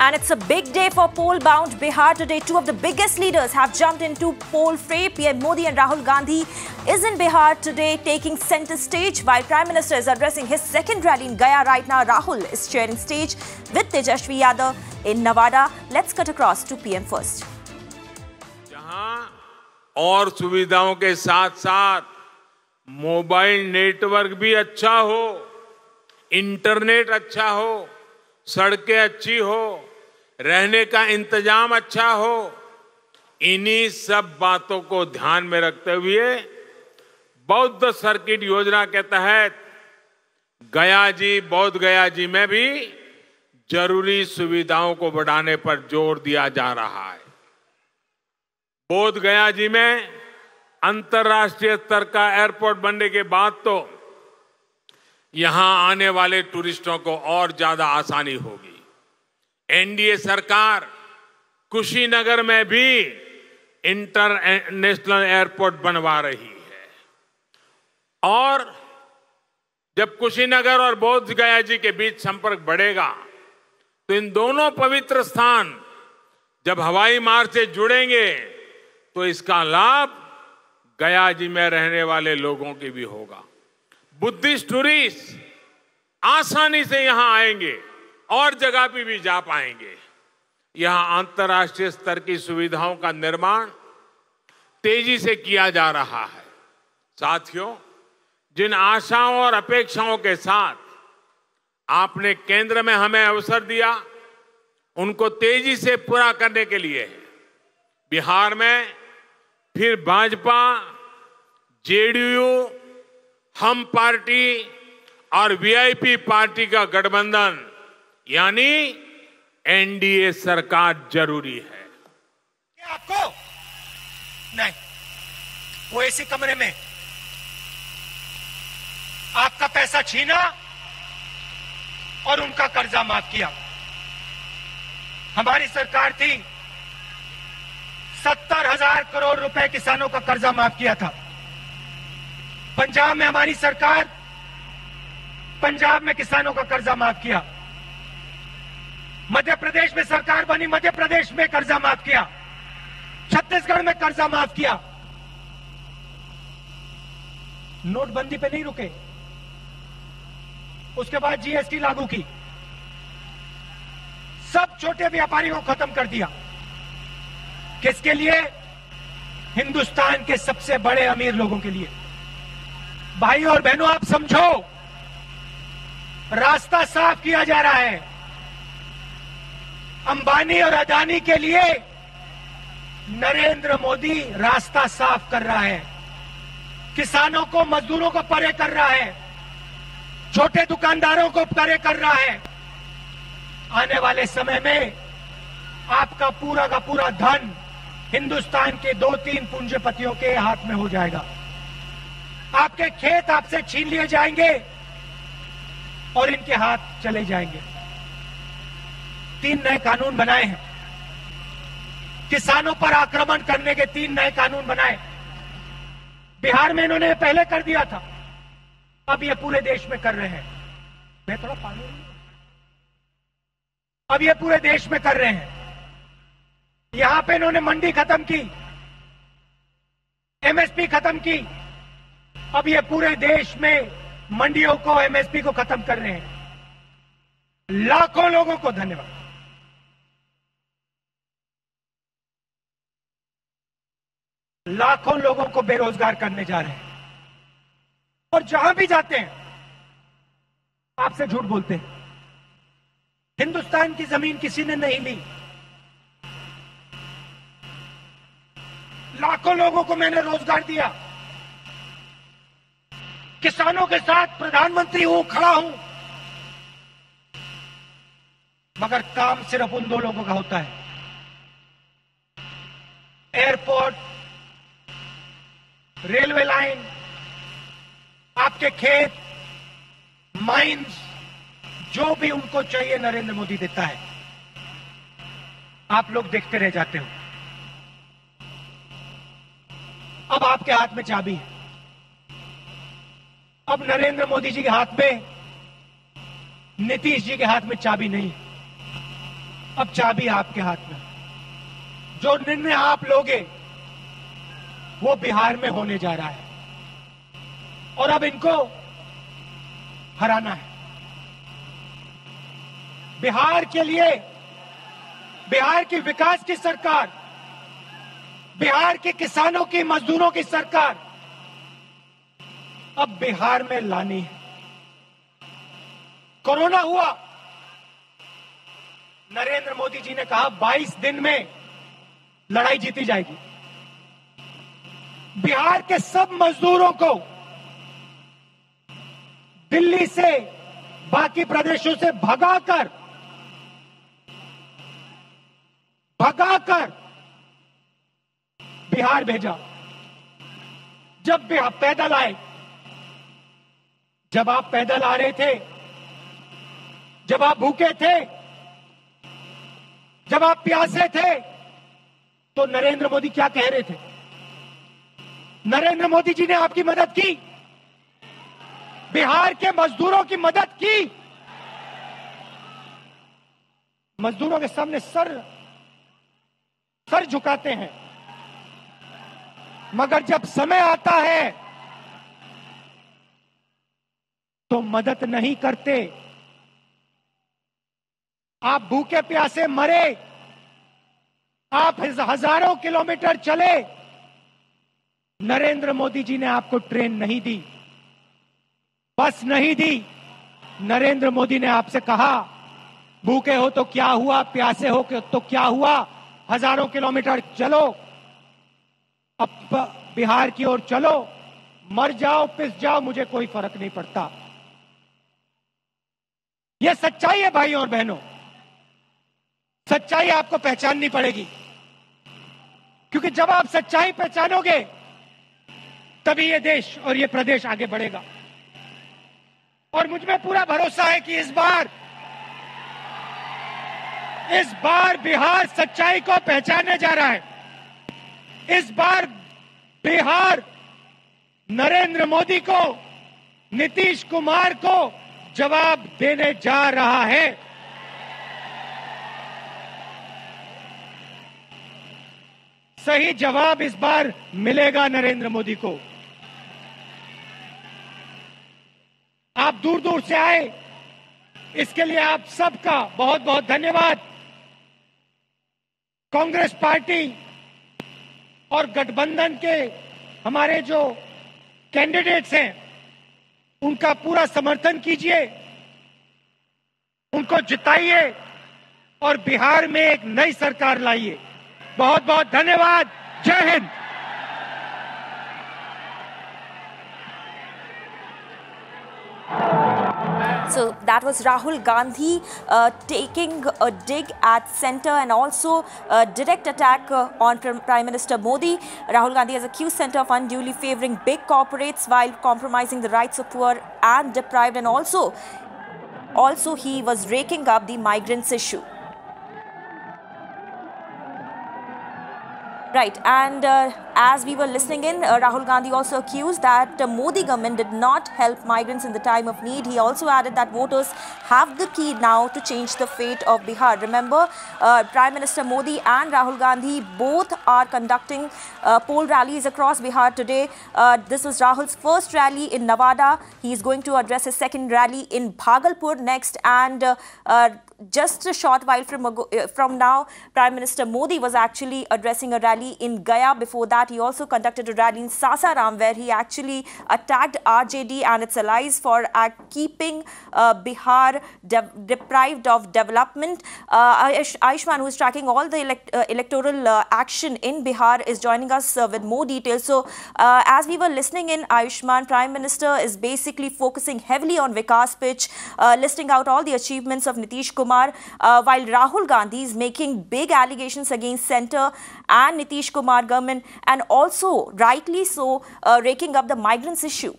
And it's a big day for poll-bound Bihar today. Two of the biggest leaders have jumped into poll fray. PM Modi and Rahul Gandhi is in Bihar today, taking center stage while Prime Minister is addressing his second rally in Gaya right now. Rahul is sharing stage with Tejashwi Yadav in Nevada. Let's cut across to PM first. जहां और सुविधाओं के साथ-साथ mobile network भी अच्छा हो, internet अच्छा हो, सड़कें अच्छी हो, रहने का इंतजाम अच्छा हो, इन्हीं सब बातों को ध्यान में रखते हुए बौद्ध सर्किट योजना के तहत गया जी, बोध गया जी में भी जरूरी सुविधाओं को बढ़ाने पर जोर दिया जा रहा है। बोध गया जी में अंतर्राष्ट्रीय स्तर का एयरपोर्ट बनने के बाद तो यहां आने वाले टूरिस्टों को और ज्यादा आसानी होगी। एनडीए सरकार कुशीनगर में भी इंटरनेशनल एयरपोर्ट बनवा रही है और जब कुशीनगर और बोध गया जी के बीच संपर्क बढ़ेगा तो इन दोनों पवित्र स्थान जब हवाई मार्ग से जुड़ेंगे तो इसका लाभ गया जी में रहने वाले लोगों की भी होगा। बुद्धिस्ट टूरिस्ट आसानी से यहां आएंगे और जगह पे भी जा पाएंगे। यहां अंतर्राष्ट्रीय स्तर की सुविधाओं का निर्माण तेजी से किया जा रहा है। साथियों, जिन आशाओं और अपेक्षाओं के साथ आपने केंद्र में हमें अवसर दिया, उनको तेजी से पूरा करने के लिए बिहार में फिर भाजपा, जेडीयू, हम पार्टी और वीआईपी पार्टी का गठबंधन यानी एनडीए सरकार जरूरी है। आपको नहीं, वो इसी कमरे में आपका पैसा छीना और उनका कर्जा माफ किया। हमारी सरकार थी, 70,000 करोड़ रुपए किसानों का कर्जा माफ किया था। पंजाब में हमारी सरकार, पंजाब में किसानों का कर्जा माफ किया। मध्य प्रदेश में सरकार बनी, मध्य प्रदेश में कर्जा माफ किया। छत्तीसगढ़ में कर्जा माफ किया। नोटबंदी पे नहीं रुके, उसके बाद जीएसटी लागू की, सब छोटे व्यापारियों को खत्म कर दिया। किसके लिए? हिंदुस्तान के सबसे बड़े अमीर लोगों के लिए। भाई और बहनों, आप समझो, रास्ता साफ किया जा रहा है। अंबानी और अदानी के लिए नरेंद्र मोदी रास्ता साफ कर रहा है। किसानों को, मजदूरों को परे कर रहा है, छोटे दुकानदारों को परे कर रहा है। आने वाले समय में आपका पूरा का पूरा धन हिंदुस्तान के 2-3 पूंजीपतियों के हाथ में हो जाएगा। आपके खेत आपसे छीन लिए जाएंगे और इनके हाथ चले जाएंगे। 3 नए कानून बनाए हैं। किसानों पर आक्रमण करने के 3 नए कानून बनाए। बिहार में इन्होंने पहले कर दिया था, अब ये पूरे देश में कर रहे हैं। मैं थोड़ा पानी, अब ये पूरे देश में कर रहे हैं। यहां पे इन्होंने मंडी खत्म की, एमएसपी खत्म की, अब ये पूरे देश में मंडियों को, एमएसपी को खत्म कर रहे हैं। लाखों लोगों को धन्यवाद। लाखों लोगों को बेरोजगार करने जा रहे हैं और जहां भी जाते हैं आपसे झूठ बोलते हैं। हिंदुस्तान की जमीन किसी ने नहीं ली। लाखों लोगों को मैंने रोजगार दिया। किसानों के साथ प्रधानमंत्री हूं, खड़ा हूं, मगर काम सिर्फ उन 2 लोगों का होता है। एयरपोर्ट, रेलवे लाइन, आपके खेत, माइंस, जो भी उनको चाहिए नरेंद्र मोदी देता है। आप लोग देखते रह जाते हो। अब आपके हाथ में चाबी है। अब नरेंद्र मोदी जी के हाथ में, नीतीश जी के हाथ में चाबी नहीं। अब चाबी आपके हाथ में। जो निर्णय आप लोगे वो बिहार में होने जा रहा है और अब इनको हराना है। बिहार के लिए, बिहार की विकास की सरकार, बिहार के किसानों की, मजदूरों की सरकार अब बिहार में लानी है। कोरोना हुआ, नरेंद्र मोदी जी ने कहा 22 दिन में लड़ाई जीती जाएगी। बिहार के सब मजदूरों को दिल्ली से, बाकी प्रदेशों से भगाकर बिहार भेजा। जब पैदल आए, जब आप पैदल आ रहे थे, जब आप भूखे थे, जब आप प्यासे थे, तो नरेंद्र मोदी क्या कह रहे थे? नरेंद्र मोदी जी ने आपकी मदद की, बिहार के मजदूरों की मदद की। मजदूरों के सामने सर झुकाते हैं, मगर जब समय आता है तो मदद नहीं करते। आप भूखे प्यासे मरे, आप हजारों किलोमीटर चले, नरेंद्र मोदी जी ने आपको ट्रेन नहीं दी, बस नहीं दी। नरेंद्र मोदी ने आपसे कहा भूखे हो तो क्या हुआ, प्यासे हो तो क्या हुआ, हजारों किलोमीटर चलो, अब बिहार की ओर चलो, मर जाओ पिस जाओ, मुझे कोई फर्क नहीं पड़ता। यह सच्चाई है भाइयों और बहनों, सच्चाई आपको पहचाननी पड़ेगी, क्योंकि जब आप सच्चाई पहचानोगे तभी ये देश और ये प्रदेश आगे बढ़ेगा। और मुझ में पूरा भरोसा है कि इस बार बिहार सच्चाई को पहचानने जा रहा है। इस बार बिहार नरेंद्र मोदी को, नीतीश कुमार को जवाब देने जा रहा है। सही जवाब इस बार मिलेगा नरेंद्र मोदी को। आप दूर दूर से आए, इसके लिए आप सबका बहुत बहुत धन्यवाद। कांग्रेस पार्टी और गठबंधन के हमारे जो कैंडिडेट्स हैं, उनका पूरा समर्थन कीजिए, उनको जिताइए और बिहार में एक नई सरकार लाइए। बहुत बहुत धन्यवाद। जय Hind. So that was Rahul Gandhi taking a dig at centre and also a direct attack on Prime Minister Modi. Rahul Gandhi has accused centre of unduly favouring big corporates while compromising the rights of poor and deprived, and also he was raking up the migrants issue. Right, and as we were listening in, Rahul Gandhi also accused that the Modi government did not help migrants in the time of need. He also added that voters have the key now to change the fate of Bihar. Remember, Prime Minister Modi and Rahul Gandhi both are conducting poll rallies across Bihar today. This was Rahul's first rally in Nevada. He is going to address his second rally in Bhagalpur next, and just a short while from now, Prime Minister Modi was actually addressing a rally in Gaya. Before that, he also conducted a rally in Sasaram, where he actually attacked RJD and its allies for keeping Bihar deprived of development. Ayushman, who is tracking all the electoral action in Bihar, is joining us with more details. So, as we were listening in, Ayushman, Prime Minister is basically focusing heavily on Vikas pitch, listing out all the achievements of Nitish Kumar, while Rahul Gandhi is making big allegations against centre and Nitish Kumar government, and also, rightly so, raking up the migrants issue.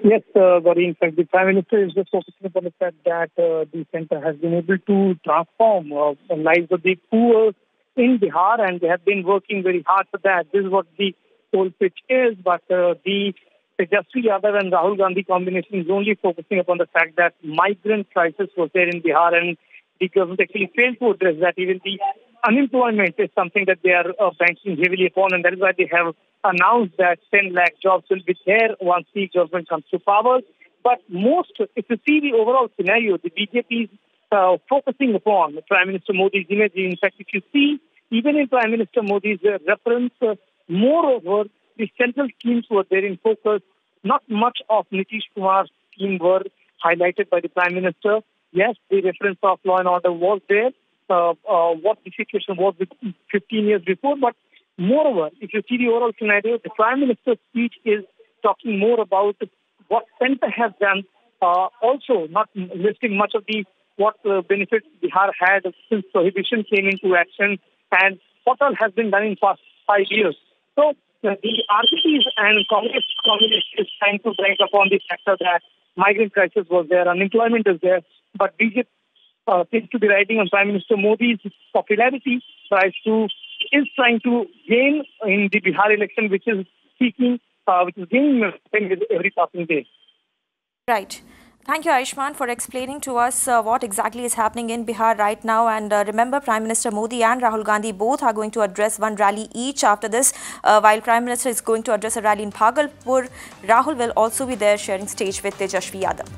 Yes, Gauri, in fact, the Prime Minister is just focusing upon the fact that the centre has been able to transform the lives of the poor in Bihar, and they have been working very hard for that. This is what the whole pitch is, but the Tejasvi Yadav and Rahul Gandhi combination is only focusing upon the fact that migrant crisis was there in Bihar, and the government actually failed to address that. Even the unemployment is something that they are banking heavily upon, and that is why they have announced that 10 lakh jobs will be there once the government comes to power. But most, if you see the overall scenario, the BJP is focusing upon Prime Minister Modi's image. In fact, if you see, even in Prime Minister Modi's reference, moreover, the central schemes were there in focus. Not much of Nitish Kumar's scheme were highlighted by the Prime Minister. Yes, the reference of law and order was there, what the situation was with 15 years before. But moreover, if you see the overall scenario, the Prime Minister's speech is talking more about what centre has done, also not listing much of the what benefits Bihar had since prohibition came into action and what all has been done in past 5 years. So the RJD and Congress is trying to bank upon the factor that migrant crisis was there, unemployment is there, but BJP seems to be riding on Prime Minister Modi's popularity, is trying to gain in the Bihar election, which is gaining with every passing day. Right. Thank you, Ayushman, for explaining to us what exactly is happening in Bihar right now. And remember, Prime Minister Modi and Rahul Gandhi both are going to address one rally each after this. While Prime Minister is going to address a rally in Bhagalpur, Rahul will also be there sharing stage with Tejashwi Yadav.